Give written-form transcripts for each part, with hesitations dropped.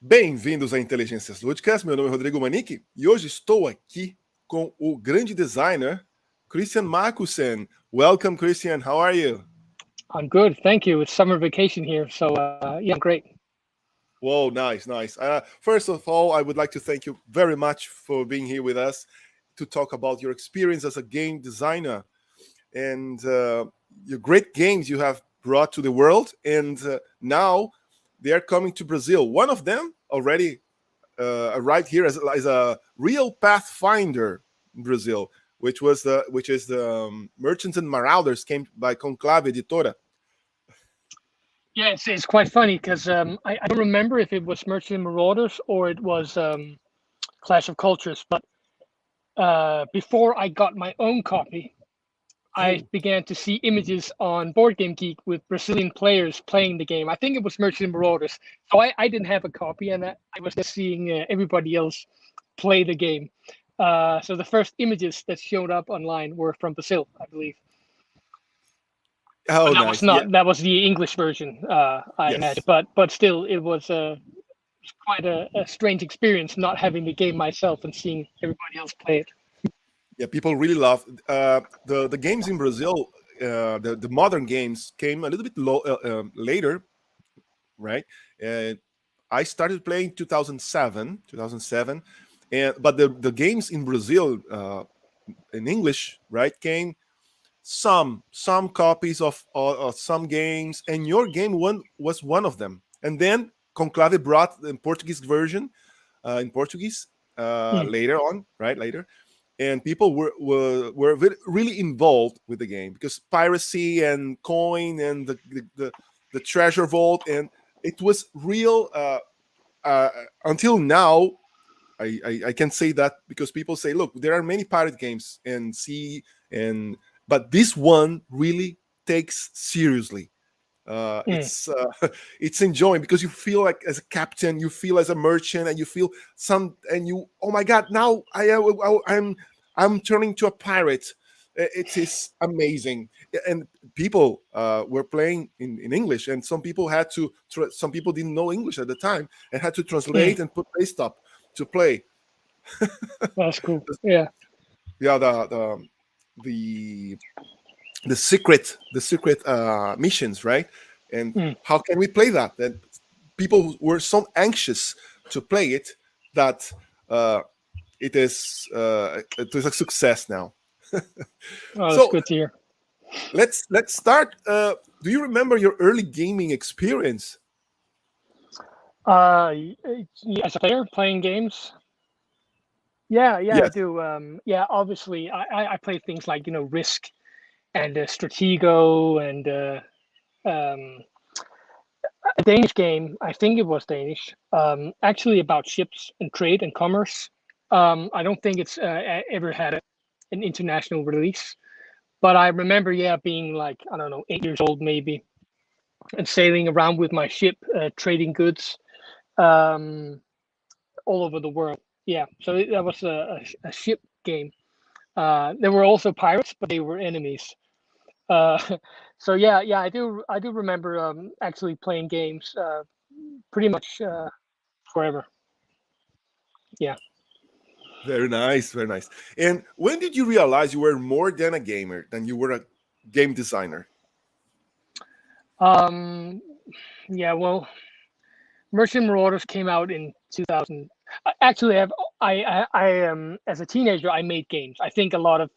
Bem-vindos a Inteligências Lúdicas, meu nome é Rodrigo Manique e hoje estou aqui com o grande designer Christian Marcussen. Welcome, Christian. How are you? I'm good, thank you. It's summer vacation here, so yeah, I'm great. Whoa, nice. First of all, I would like to thank you very much for being here with us to talk about your experience as a game designer and your great games you have brought to the world. And now they are coming to Brazil. One of them already arrived here as a real pathfinder in Brazil, which is the Merchants and Marauders came by Conclave Editora. Yeah, it's quite funny because I don't remember if it was Merchant and Marauders or it was Clash of Cultures, but before I got my own copy, I began to see images on Board Game Geek with Brazilian players playing the game. I think it was Merchant and Marauders. So I didn't have a copy, and I was just seeing everybody else play the game. So the first images that showed up online were from Brazil, I believe. Oh, that nice. was not that was the English version, I imagine. But still, it was quite a strange experience not having the game myself and seeing everybody else play it. Yeah, people really love the games in Brazil. The modern games came a little bit later, right? I started playing 2007, but the games in Brazil in English, right, came some copies of some games, and your game was one of them. And then Conclave brought the Portuguese version in Portuguese later on, right? Later. And people were really involved with the game because piracy and coin and the treasure vault, and it was real until now. I can say that because people say, look, there are many pirate games but this one really takes seriously. It's enjoying because you feel like as a captain, you feel as a merchant, and you feel oh my god, now I'm turning to a pirate. It is amazing. And people were playing in English, and some people some people didn't know English at the time and had to translate and put paste up to play. That's cool. Yeah. The secret missions, right? And how can we play that? And people were so anxious to play it that it is a success now. That's good to hear. Let's start. Do you remember your early gaming experience? As a player playing games. Yeah, Yes. I do. Obviously, I play things like Risk and Stratego and a Danish game. I think it was Danish. Actually, about ships and trade and commerce. I don't think it's ever had an international release, but I remember, being like, I don't know, 8 years old maybe, and sailing around with my ship, trading goods all over the world. Yeah, so that was a ship game. There were also pirates, but they were enemies. So I do remember actually playing games pretty much forever. Yeah. Very nice, very nice. And when did you realize you were more than a gamer, than you were a game designer? Well, Merchant Marauders came out in 2000. Actually, I as a teenager, I made games. I think a lot of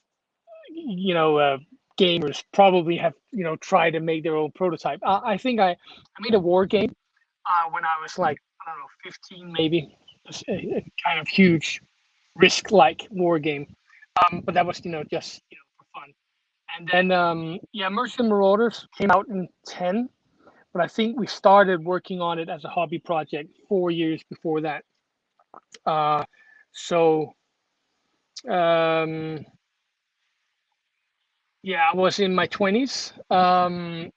gamers probably have tried to make their own prototype. I think I made a war game when I was like, I don't know, 15 maybe. A kind of huge Risk-like war game, but that was just for fun. And then Merchant Marauders came out in 10, but I think we started working on it as a hobby project 4 years before that. I was in my 20s, and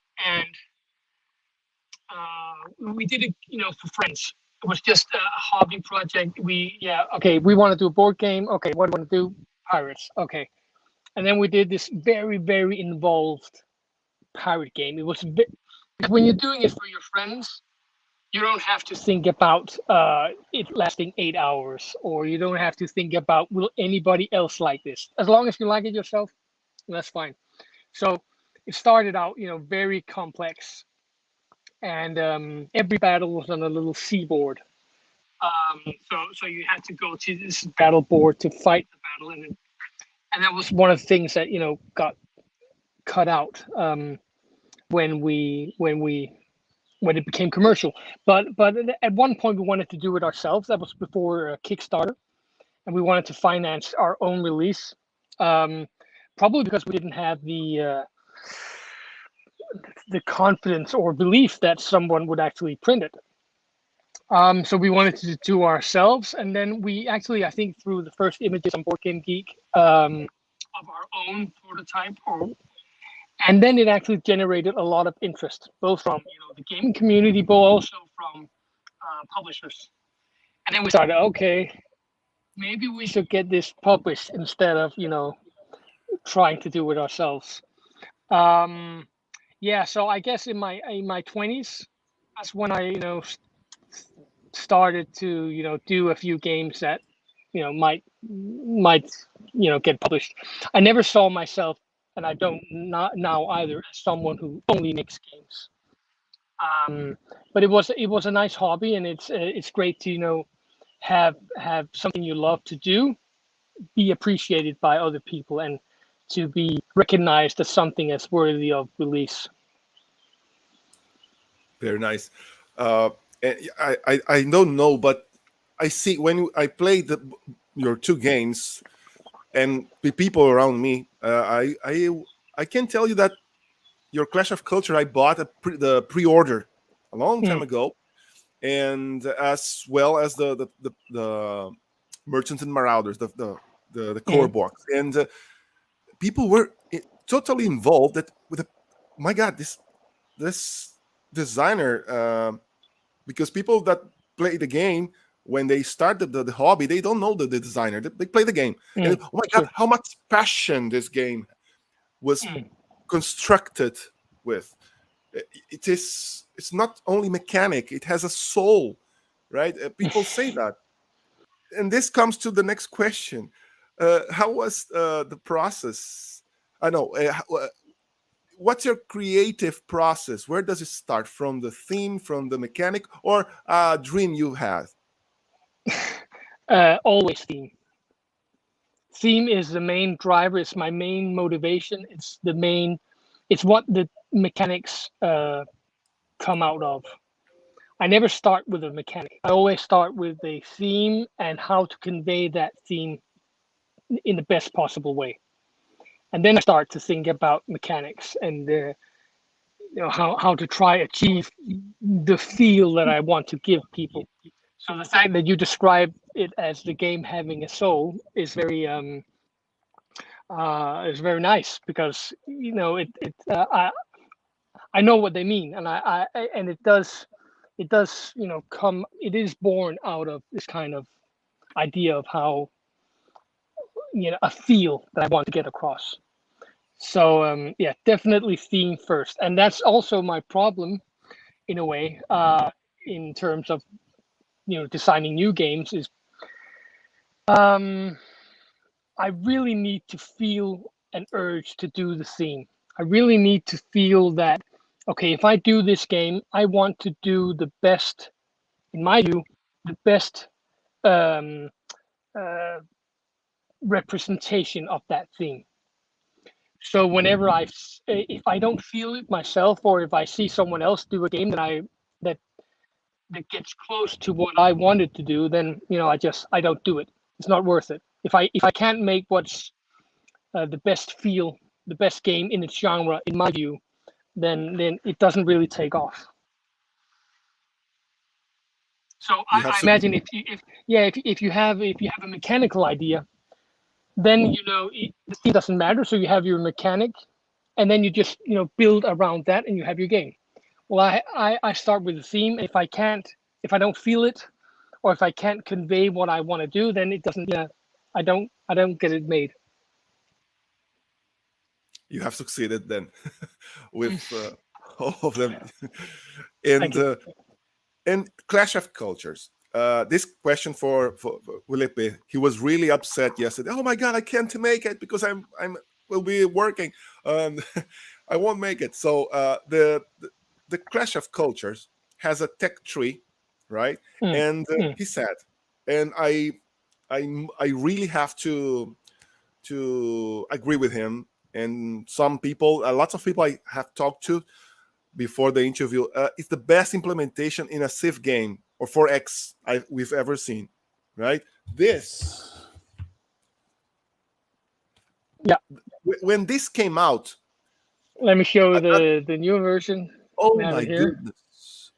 we did it, for friends. It was just a hobby project. We want to do a board game. Okay, what do you want to do? Pirates. Okay, and then we did this very, very involved pirate game. It was when you're doing it for your friends, you don't have to think about it lasting 8 hours, or you don't have to think about will anybody else like this. As long as you like it yourself, that's fine. So it started out, very complex, and every battle was on a little seaboard. So you had to go to this battle board to fight the battle, and that was one of the things that got cut out when it became commercial. But at one point we wanted to do it ourselves. That was before Kickstarter, and we wanted to finance our own release. Probably because we didn't have the confidence or belief that someone would actually print it. So we wanted to do ourselves, and then we actually, I think, through the first images on Board Game Geek of our own prototype, and then it actually generated a lot of interest, both from the gaming community, but also from publishers. And then we started, okay, maybe we should get this published instead of trying to do it ourselves. Yeah, so I guess in my 20s, that's when I started to do a few games that might get published. I never saw myself, and I don't not now either, as someone who only makes games. But it was a nice hobby, and it's great to have something you love to do be appreciated by other people, and to be recognized as something that's worthy of release. Very nice. And I don't know, but I see when I played your two games and the people around me, I can tell you that your Clash of Culture I bought the pre-order a long time ago, and as well as the Merchants and Marauders, the core box, and people were totally involved. That with my God, this designer, because people that play the game when they start the hobby, they don't know the designer. They play the game, and oh my God, how much passion this game was constructed with. It's not only mechanic; it has a soul, right? People say that, and this comes to the next question: how was the process? I know. What's your creative process? Where does it start? From the theme, from the mechanic, or a dream you had? Always theme. Theme is the main driver. It's my main motivation. It's what the mechanics come out of. I never start with a mechanic. I always start with a theme and how to convey that theme in the best possible way. And then I start to think about mechanics and how to try achieve the feel that I want to give people. So the fact that you describe it as the game having a soul is very nice, because I know what they mean, and and it does come. It is born out of this kind of idea of how a feel that I want to get across. So yeah, definitely theme first, and that's also my problem in a way, in terms of designing new games, is I really need to feel an urge to do the theme. I really need to feel that, okay, if I do this game, I want to do the best, in my view, the best um, uh, representation of that theme. So whenever if I don't feel it myself, or if I see someone else do a game that that gets close to what I wanted to do, then I don't do it. It's not worth it. If I can't make what's the best game in its genre, in my view, then it doesn't really take off. So I imagine if you have a mechanical idea, then the theme doesn't matter. So you have your mechanic, and then you just build around that, and you have your game. Well, I start with the theme. If I don't feel it, or if I can't convey what I want to do, then it doesn't. I don't get it made. You have succeeded then with all of them, Thank and you. And Clash of Cultures. This question for Felipe. He was really upset yesterday. Oh my God, I can't make it because I'm will be working. Um, I won't make it. So the Clash of Cultures has a tech tree, right? Mm, And mm. he said, and I really have to agree with him. And some people, lots of people I have talked to before the interview, it's the best implementation in a Civ game or 4X we've ever seen, right? This, Yeah. when this came out, Let me show I thought, the new version. oh We have my it here. goodness,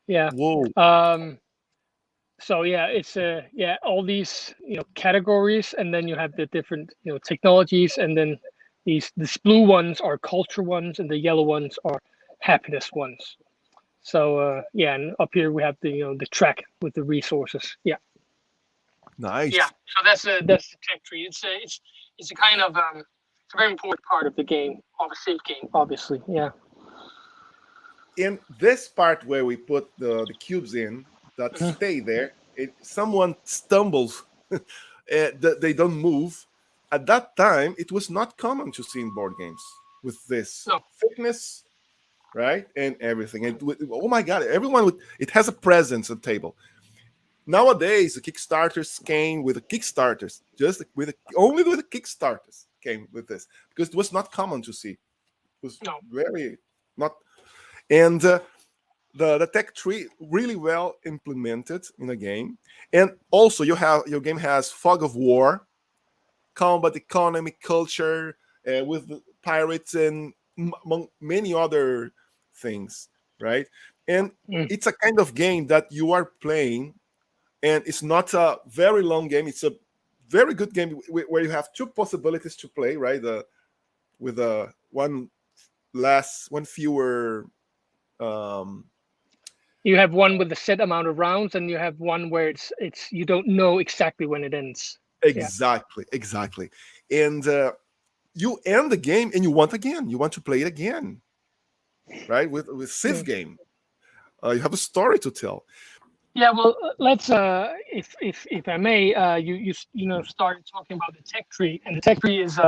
Yeah. whoa, So yeah, it's yeah, all these categories, and then you have the different technologies, and then these blue ones are culture ones, and the yellow ones are happiness ones. So yeah, and up here we have the the track with the resources. Yeah. Yeah. nice. So that's the tech tree. It's a kind of it's a very important part of the game, of a safe game, obviously. Yeah. In this part where we put the cubes in that Mhm. stay there, someone stumbles, they don't move. At that time, it was not common to see in board games with this No. thickness, right, and everything. And oh my God, everyone would. It has a presence at the table. Nowadays, the Kickstarters came with the Kickstarters, just with only with the Kickstarters came with this because it was not common to see. It was No. very not, and the tech tree really well implemented in a game. And also, your game has fog of war, combat, economy, culture, with the pirates and among many other things, right? And Mm. it's a kind of game that you are playing, and it's not a very long game. It's a very good game where you have two possibilities to play, right? With a one fewer. Um, You have one with a set amount of rounds, and you have one where it's you don't know exactly when it ends. Yeah. exactly. And you end the game, and you want again. You want to play it again, right? With Civ Mm. game, you have a story to tell. Yeah, well, let's if I may, you started talking about the tech tree, and the tech tree is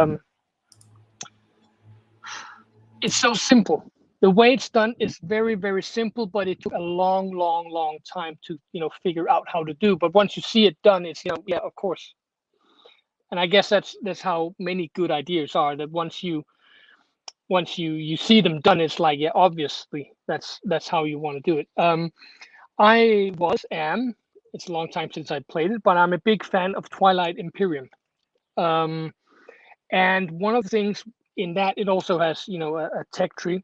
it's so simple. The way it's done is very, very simple, but it took a long, long, long time to figure out how to do. But once you see it done, it's yeah, of course. And I guess that's how many good ideas are. That once you see them done, it's like, yeah, obviously that's how you want to do it. I am. It's a long time since I played it, but I'm a big fan of Twilight Imperium. Um, and one of the things in that, it also has a tech tree,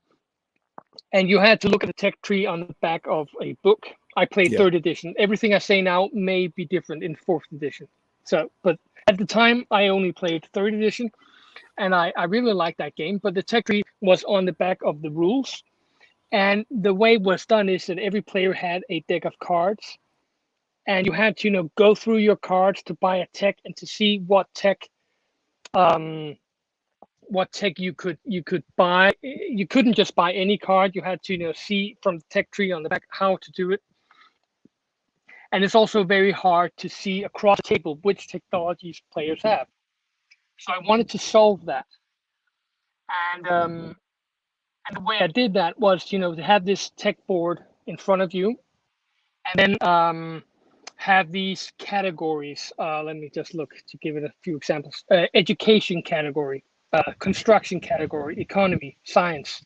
and you had to look at the tech tree on the back of a book. I played Yeah, third edition. Everything I say now may be different in fourth edition. So, but at the time, I only played third edition, and I really liked that game. But the tech tree was on the back of the rules, and the way it was done is that every player had a deck of cards, and you had to go through your cards to buy a tech and to see um, what tech you could buy. You couldn't just buy any card. You had to see from the tech tree on the back how to do it. And it's also very hard to see across the table which technologies players have. So I wanted to solve that. And the way I did that was to have this tech board in front of you, and then have these categories. Let me just look to give it a few examples. Education category, construction category, economy, science,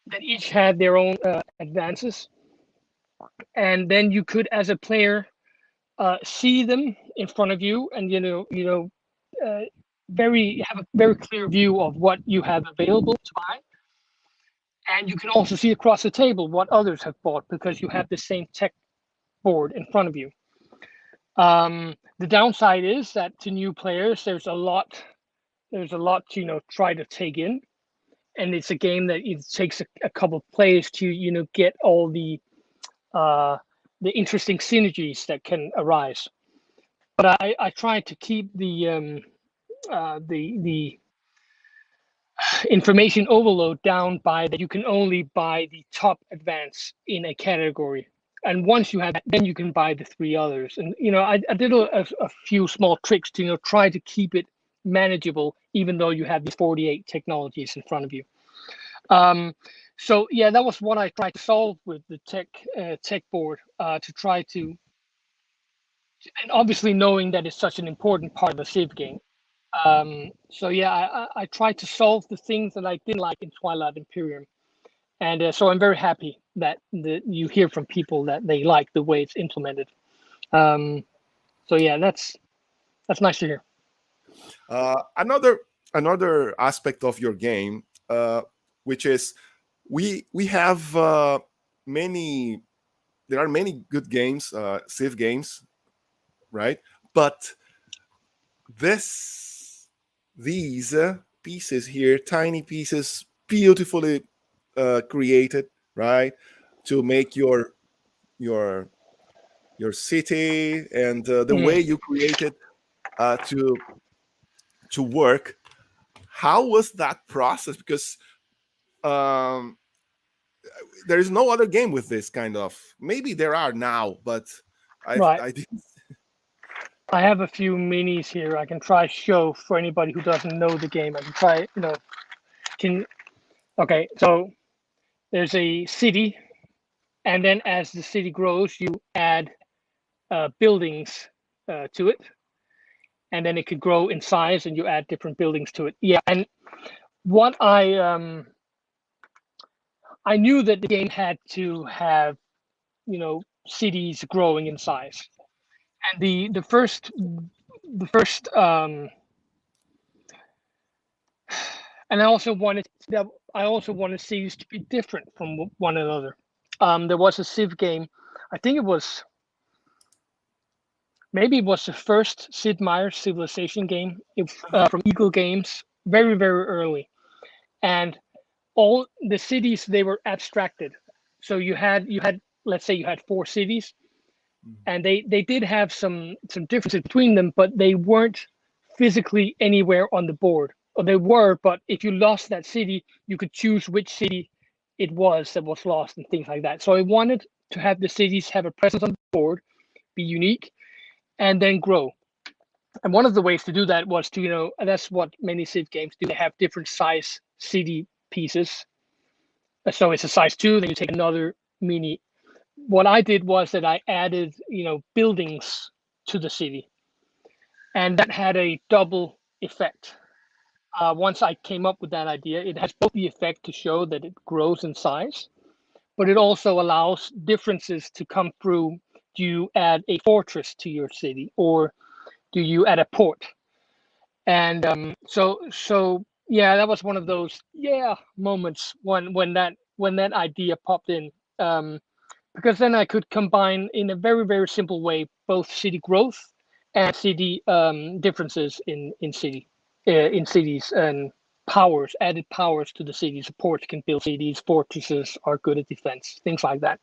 that each had their own advances. And then you could, as a player, see them in front of you, and uh, have a very clear view of what you have available to buy. And you can also see across the table what others have bought because you have the same tech board in front of you. The downside is that to new players, there's a lot to try to take in, and it's a game that it takes a couple of plays to get all uh, the interesting synergies that can arise. But I try to keep the information overload down by that you can only buy the top advance in a category. And once you have that, then you can buy the 3 others. And I did a few small tricks to try to keep it manageable, even though you have these 48 technologies in front of you. So yeah, that was what I tried to solve with the tech board, to try to, and obviously knowing that it's such an important part of a Civ game. So yeah, I tried to solve the things that I didn't like in Twilight Imperium. And so I'm very happy that you hear from people that they like the way it's implemented. So yeah, that's nice to hear. Another aspect of your game, which is we have many. There are many good games, Civ games, right? But these pieces here, tiny pieces, beautifully created, right, to make your city, and the way you created to work. How was that process? Because um, there is no other game with this kind of. Maybe there are now, but Right. I didn't. I have a few minis here. I can try show for anybody who doesn't know the game. I can try, okay, so there's a city, and then as the city grows, you add buildings to it, and then it could grow in size, and you add different buildings to it. Yeah, and what I knew that the game had to have, cities growing in size, and the first and I also wanted cities to be different from one another. There was a Civ game, I think it was maybe it was the first Sid Meier's Civilization game, from Eagle Games, very very early, and all the cities, they were abstracted. So you had let's say you had 4 cities, and they did have some differences between them, but they weren't physically anywhere on the board. Or they were, but if you lost that city, you could choose which city it was that was lost and things like that. So I wanted to have the cities have a presence on the board, be unique, and then grow. And one of the ways to do that was to, that's what many Civ games do. They have different size city pieces. So it's a size 2, then you take another mini. What I did was that I added, buildings to the city, and that had a double effect. Once I came up with that idea, it has both the effect to show that it grows in size, but it also allows differences to come through. Do you add a fortress to your city, or do you add a port? And so yeah, that was one of those moments when that idea popped in. Because then I could combine in a very, very simple way both city growth and city differences in cities, and added powers to the cities. Ports can build cities, fortresses are good at defense, things like that.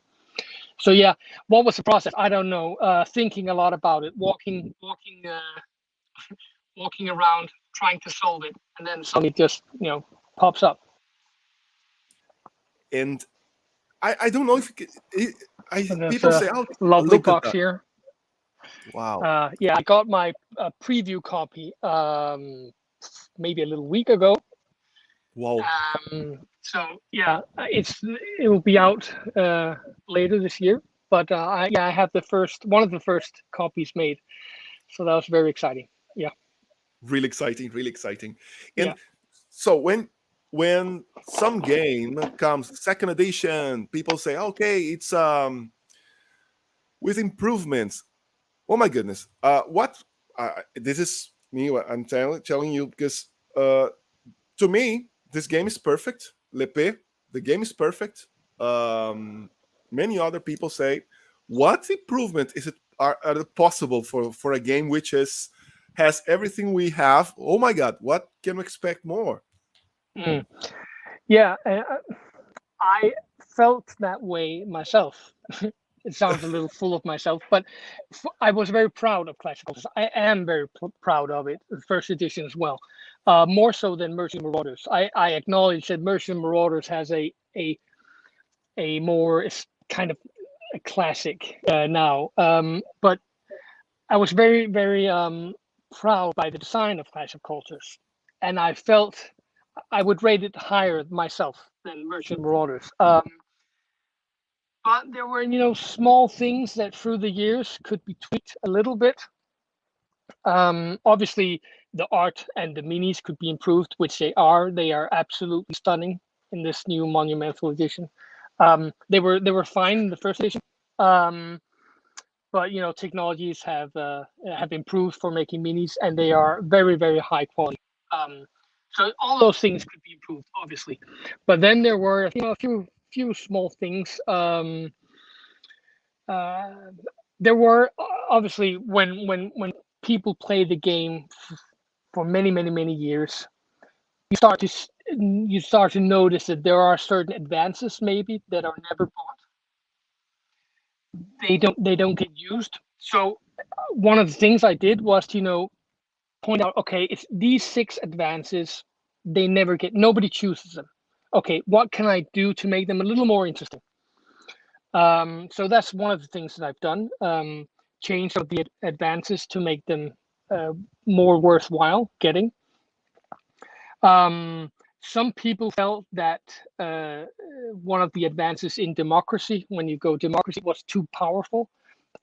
So yeah, what was the process? I don't know. Thinking a lot about it, walking around, trying to solve it, and then suddenly it just pops up. And I don't know if people say, "Oh, lovely look at box that!" here. Wow. Yeah, I got my preview copy maybe a little week ago. Wow. So yeah, it will be out later this year. But I have one of the first copies made, so that was very exciting. Yeah. Really exciting, really exciting. And Yeah. so when some game comes second edition, people say, okay, it's with improvements. Oh my goodness. What this is me, what I'm telling you, because to me this game is perfect. Lepe, the game is perfect. Many other people say, what improvement is it are possible for a game which has everything we have? Oh my god, what can we expect more? Yeah, I felt that way myself. It sounds a little full of myself, but I was very proud of Clash of Cultures. I am very proud of it, the first edition as well. More so than Merchant Marauders. I acknowledge that Merchant Marauders has a more kind of a classic now. But I was very, very proud by the design of Clash of Cultures, and I felt I would rate it higher myself than version Marauders. But there were, small things that through the years could be tweaked a little bit. Obviously, the art and the minis could be improved, which they are. They are absolutely stunning in this new Monumental edition. They were fine in the first edition, but technologies have improved for making minis, and they are very, very high quality. So all those things could be improved, obviously. But then there were a few small things. There were obviously when people play the game for many, many, many years, you start to notice that there are certain advances maybe that are never bought. They don't get used. So one of the things I did was to point out, okay, it's these 6 advances, nobody chooses them. Okay, what can I do to make them a little more interesting? So that's one of the things that I've done. Change of the advances to make them more worthwhile getting. Some people felt that one of the advances in democracy, when you go democracy, was too powerful.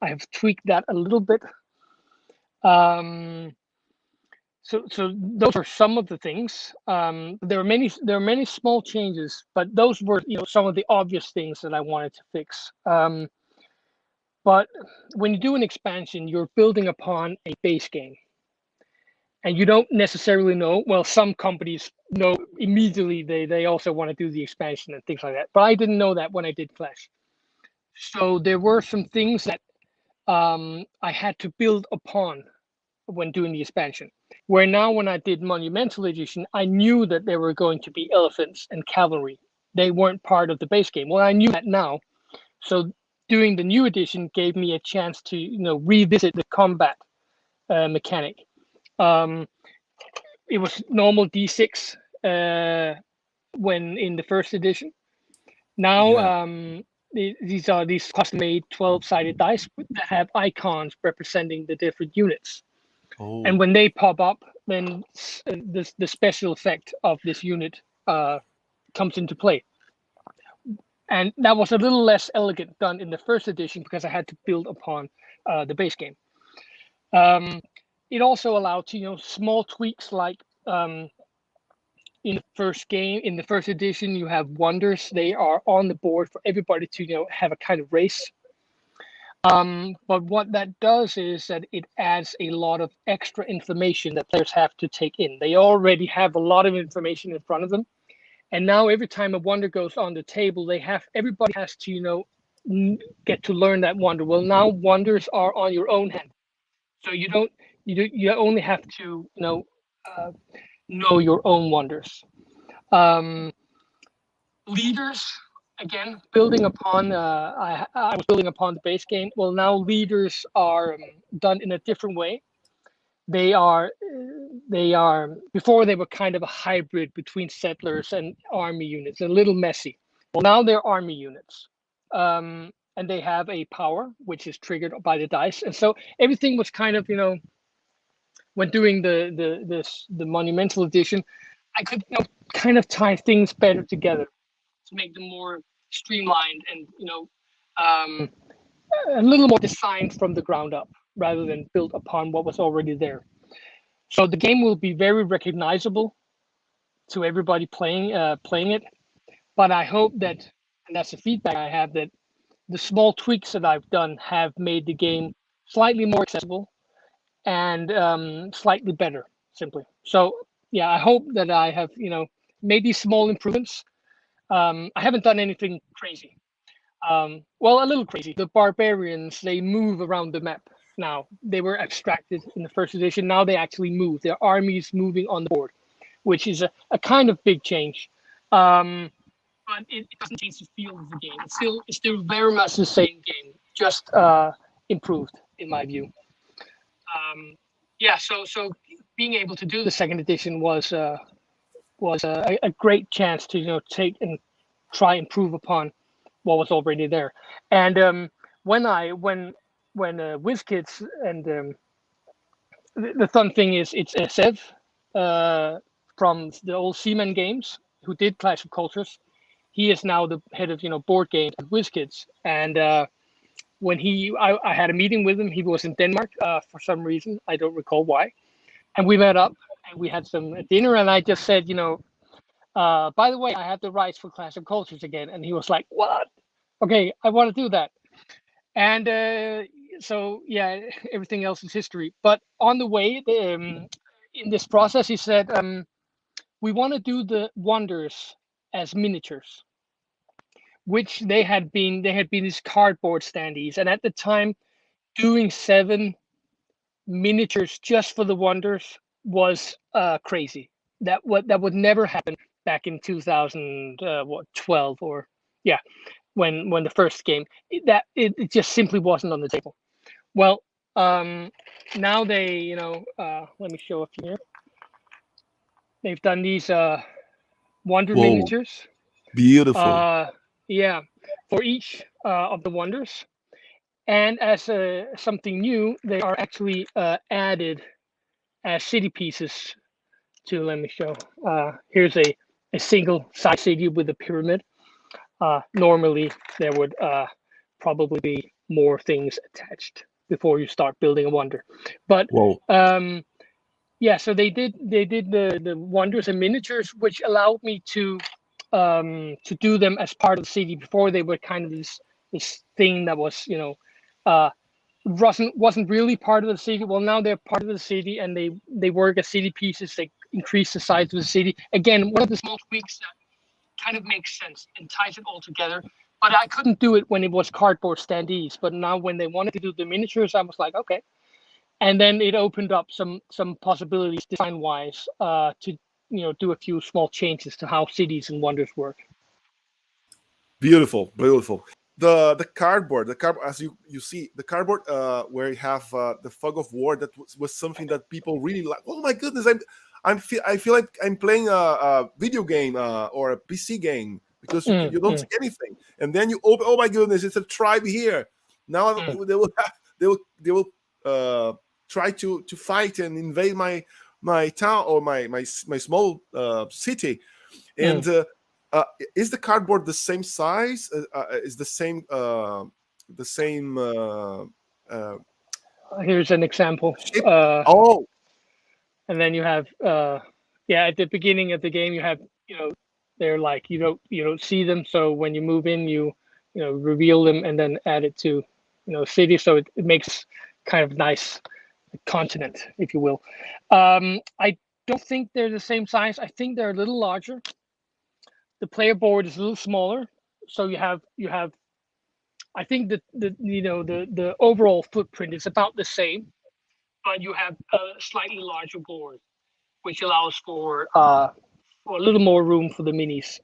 I have tweaked that a little bit. So those are some of the things. There are many small changes, but those were some of the obvious things that I wanted to fix. But when you do an expansion, you're building upon a base game. And you don't necessarily know, well, some companies know immediately they also want to do the expansion and things like that. But I didn't know that when I did Clash. So there were some things that I had to build upon when doing the expansion. Where now when I did Monumental Edition, I knew that there were going to be elephants and cavalry. They weren't part of the base game. Well, I knew that now. So doing the new edition gave me a chance to revisit the combat mechanic. It was normal D6 when in the first edition. Now these are these custom-made 12-sided dice that have icons representing the different units. Oh. And when they pop up, then the special effect of this unit comes into play. And that was a little less elegant done in the first edition because I had to build upon the base game. It also allowed small tweaks like in the first edition, you have wonders. They are on the board for everybody to have a kind of race. But what that does is that it adds a lot of extra information that players have to take in. They already have a lot of information in front of them. And now every time a wonder goes on the table, everybody has to, get to learn that wonder. Well, now wonders are on your own hand. So you only have to, know your own wonders. Leaders, again, building upon, I was building upon the base game. Well, now leaders are done in a different way. They are before they were kind of a hybrid between settlers and army units, a little messy. Well, now they're army units, and they have a power which is triggered by the dice, and so everything was kind of when doing the Monumental Edition, I could kind of tie things better together to make them more streamlined and a little more designed from the ground up rather than built upon what was already there. So the game will be very recognizable to everybody playing it. But I hope that, and that's the feedback I have, that the small tweaks that I've done have made the game slightly more accessible and slightly better, simply. So yeah, I hope that I have made these small improvements. I haven't done anything crazy. Well, a little crazy. The barbarians, they move around the map now. They were abstracted in the first edition. Now they actually move. Their armies moving on the board, which is a kind of big change. But it doesn't change the feel of the game. It's still very much the same game, just improved in my view. So being able to do the second edition was a great chance to take and try improve upon what was already there. And when WizKids and the fun thing is it's Sev from the old Seaman Games who did Clash of Cultures. He is now the head of board games at WizKids, and when I had a meeting with him. He was in Denmark for some reason. I don't recall why. And we met up and we had some dinner. And I just said, by the way, I have the rights for Clash of Cultures again. And he was like, what? Okay, I want to do that. And so, yeah, everything else is history. But on the way, in this process, he said, we want to do the wonders as miniatures, which they had been these cardboard standees. And at the time, doing 7 miniatures just for the wonders was crazy. That would never happen back in 2012 or when the first game. It just simply wasn't on the table. Well, now they let me show a few here. They've done these wonder Whoa, miniatures. beautiful. Yeah, for each of the wonders. And as something new, they are actually added as city pieces to, let me show. Here's a single size city with a pyramid. Normally, there would probably be more things attached before you start building a wonder. But Whoa. yeah, so they did the wonders and miniatures, which allowed me to do them as part of the city. Before, they were kind of this thing that was wasn't really part of the city. Well, now they're part of the city, and they work as city pieces. They increase the size of the city. Again, one of the small tweaks that kind of makes sense and ties it all together. But I couldn't do it when it was cardboard standees. But now when they wanted to do the miniatures, I was like, okay. And then it opened up some possibilities design-wise to do a few small changes to how cities and wonders work. Beautiful, beautiful. The cardboard, as you see, the cardboard where you have the fog of war, that was something that people really like. Oh my goodness, I feel like I'm playing a video game or a PC game, because you don't see anything, and then you open. Oh my goodness, it's a tribe here. Now they will try to fight and invade my town or my small city, and is the cardboard the same size? Is the same Here's an example. shape? Oh, and then you have at the beginning of the game you have they're like you don't see them, so when you move in you reveal them and then add it to city, so it makes kind of nice continent, if you will. I don't think they're the same size. I think they're a little larger. The player board is a little smaller, so you have I think that the overall footprint is about the same, but you have a slightly larger board, which allows for a little more room for the minis.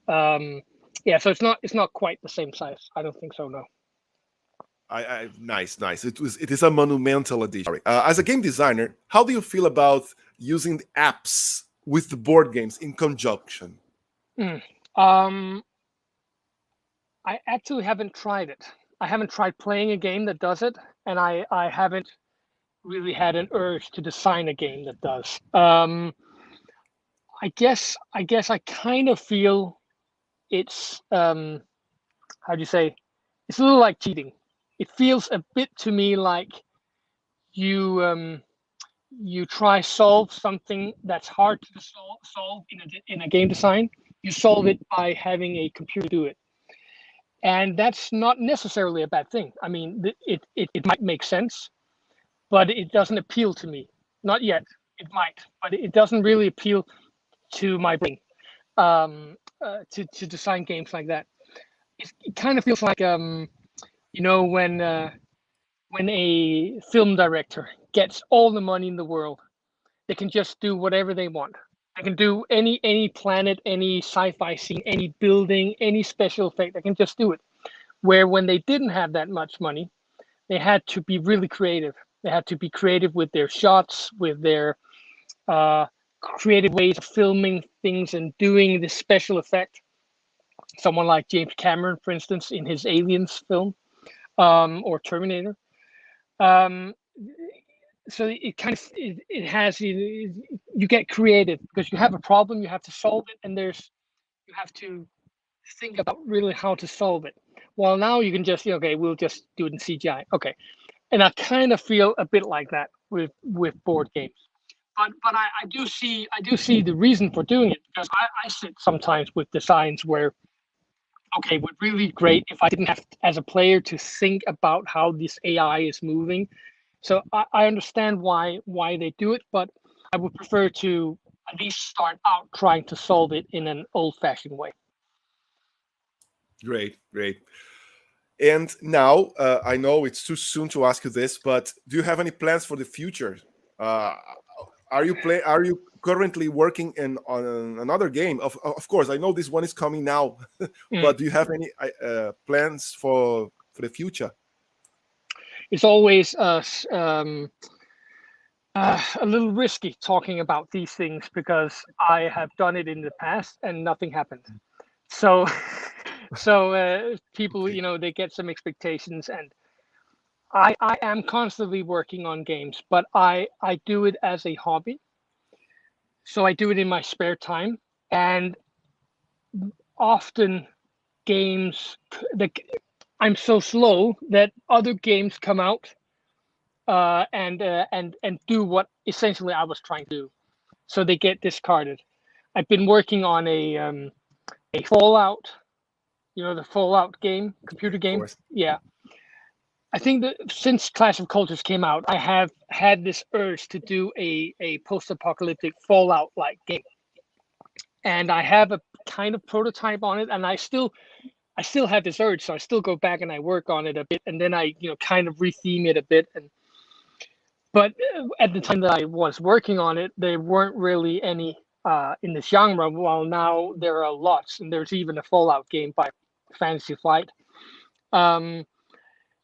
So it's not quite the same size. I don't think so, no. Nice. It is a monumental edition. As a game designer, how do you feel about using the apps with the board games in conjunction? I actually haven't tried it. I haven't tried playing a game that does it, and I haven't really had an urge to design a game that does. I guess I kind of feel it's how do you say? It's a little like cheating. It feels a bit to me like you try solve something that's hard to solve in a game design. You solve it by having a computer do it, and that's not necessarily a bad thing. I mean, it might make sense, but it doesn't appeal to me. Not yet. It might, but it doesn't really appeal to my brain to design games like that. It kind of feels like when a film director gets all the money in the world, they can just do whatever they want. They can do any planet, any sci-fi scene, any building, any special effect. They can just do it. Where when they didn't have that much money, they had to be really creative. They had to be creative with their shots, with their creative ways of filming things and doing this special effect. Someone like James Cameron, for instance, in his Aliens film, or Terminator. Um, so it kind of it has you get creative because you have a problem, you have to solve it, and you have to think about really how to solve it. Well, now you can just okay, we'll just do it in CGI. Okay, and I kind of feel a bit like that with board games. But I do see the reason for doing it because I sit sometimes with designs where okay, would really great if I didn't have as a player to think about how this AI is moving. So I understand why they do it, but I would prefer to at least start out trying to solve it in an old-fashioned way. Great, great. And now, I know it's too soon to ask you this, but do you have any plans for the future? Uh, are you currently working on another game? Of course, I know this one is coming now, but do you have any plans for the future? It's always a little risky talking about these things because I have done it in the past and nothing happened. So, people, Okay. they get some expectations, and I am constantly working on games, but I do it as a hobby. So I do it in my spare time, and often games, the, I'm so slow that other games come out and do what essentially I was trying to do. So they get discarded. I've been working on a Fallout, the Fallout game, computer Of game. course. Yeah, I think that since Clash of Cultures came out, I have had this urge to do a post-apocalyptic Fallout-like game, and I have a kind of prototype on it, and I still have this urge, so I still go back and I work on it a bit, and then I kind of retheme it a bit. And but at the time that I was working on it, there weren't really any in the genre. While now there are lots, and there's even a Fallout game by Fantasy Flight. Um,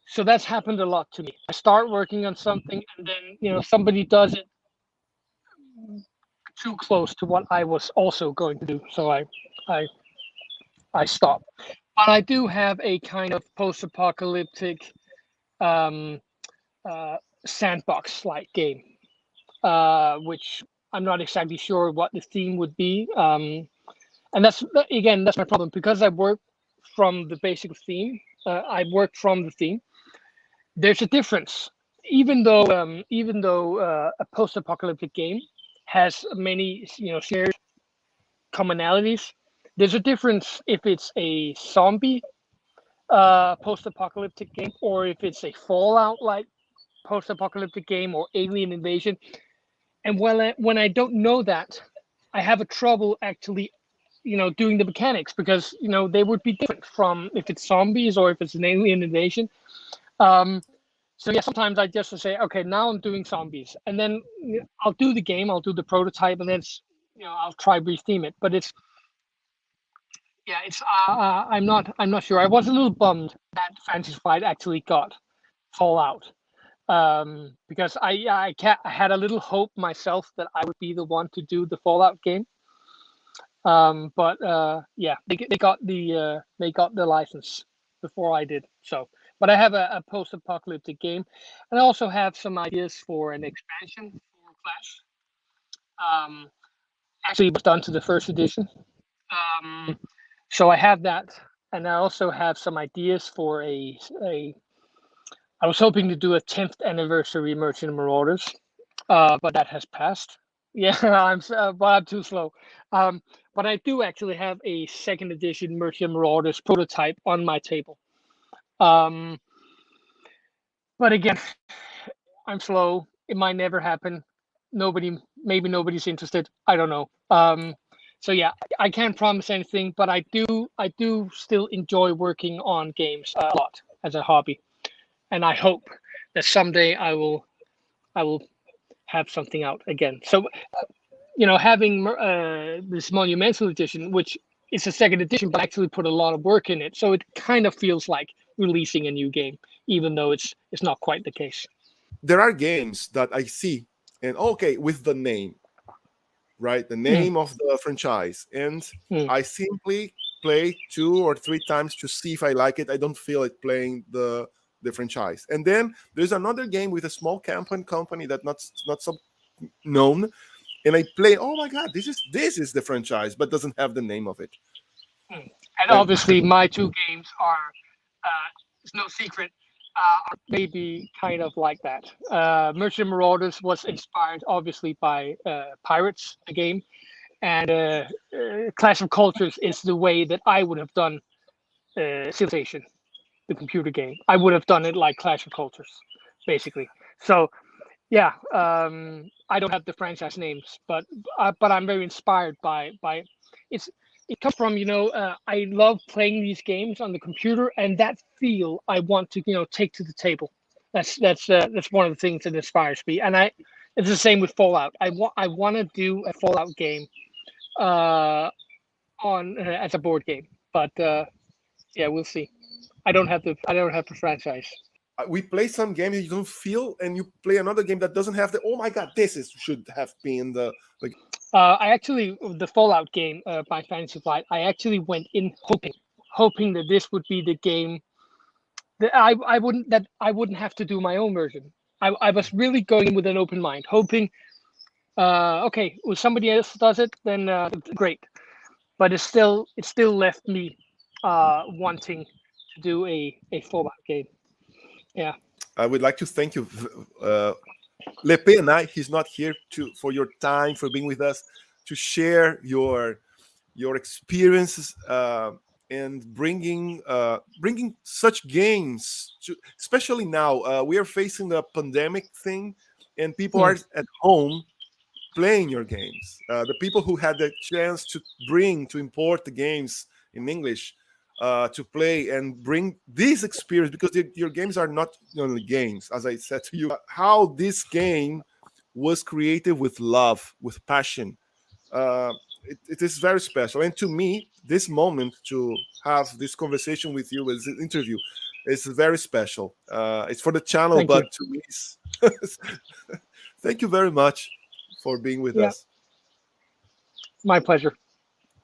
so that's happened a lot to me. I start working on something, and then somebody does it too close to what I was also going to do, so I I stop. But I do have a kind of post-apocalyptic um, uh, sandbox-like game, which I'm not exactly sure what the theme would be. And that's my problem because I work from the basic theme. I work from the theme. There's a difference, even though a post-apocalyptic game has many shared commonalities. There's a difference if it's a zombie post-apocalyptic game or if it's a Fallout like post-apocalyptic game or alien invasion. And when I don't know that, I have a trouble actually, doing the mechanics because they would be different from if it's zombies or if it's an alien invasion. Um, so yeah, sometimes I just say, okay, now I'm doing zombies, and then I'll do the game, I'll do the prototype, and then I'll try retheme it. But it's yeah, it's I'm not sure. I was a little bummed that Fantasy Flight actually got Fallout because I had a little hope myself that I would be the one to do the Fallout game. But yeah, they got the license before I did. So, but I have a post-apocalyptic game, and I also have some ideas for an expansion for Clash. Actually, it was done to the first edition. Um, so I have that, and I also have some ideas for a. I was hoping to do a 10th anniversary Merchant Marauders, but that has passed. Yeah, but I'm too slow. But I do actually have a second edition Merchant Marauders prototype on my table. Um, but again, I'm slow. It might never happen. Maybe nobody's interested. I don't know. So yeah, I can't promise anything, but I do still enjoy working on games a lot as a hobby, and I hope that someday I will have something out again. So having this monumental edition, which is a second edition, but actually put a lot of work in it, so it kind of feels like releasing a new game, even though it's not quite the case. There are games that I see, and okay, with the name, right? The Mm, name of the franchise, and mm, I simply play 2 or 3 times to see if I like it. I don't feel like playing the the franchise. And then there's another game with a small company that not so known, and I play. Oh my god, this is the franchise, but doesn't have the name of it. And obviously, my two games are, it's no secret, are maybe kind of like that. Merchant Marauders was inspired, obviously, by Pirates, the game, and Clash of Cultures is the way that I would have done Civilization, the computer game. I would have done it like Clash of Cultures, basically. So, yeah, I don't have the franchise names, but I'm very inspired by it's. It comes from, I love playing these games on the computer, and that feel I want to take to the table. That's one of the things that inspires me, and it's the same with Fallout. I want to do a Fallout game on as a board game, but yeah, we'll see. I don't have the franchise. We play some games that you don't feel, and you play another game that doesn't have the. Oh my god, should have been the. I actually, the Fallout game by Fantasy Flight, I actually went in hoping that this would be the game that I wouldn't have to do my own version. I was really going in with an open mind, hoping, okay, if somebody else does it, then great. But it still left me wanting to do a Fallout game. Yeah. I would like to thank you, Lepe and I. He's not here for your time, for being with us, to share your experiences and bringing such games to, especially now. We are facing the pandemic thing, and people are at home playing your games. The people who had the chance to import the games in English to play and bring this experience, because your games are not only games, as I said to you, how this game was created with love, with passion. It is very special. And to me, this moment to have this conversation with you, as an interview, is very special. It's for the channel, Thank but you. to me, thank you very much for being with us. My pleasure.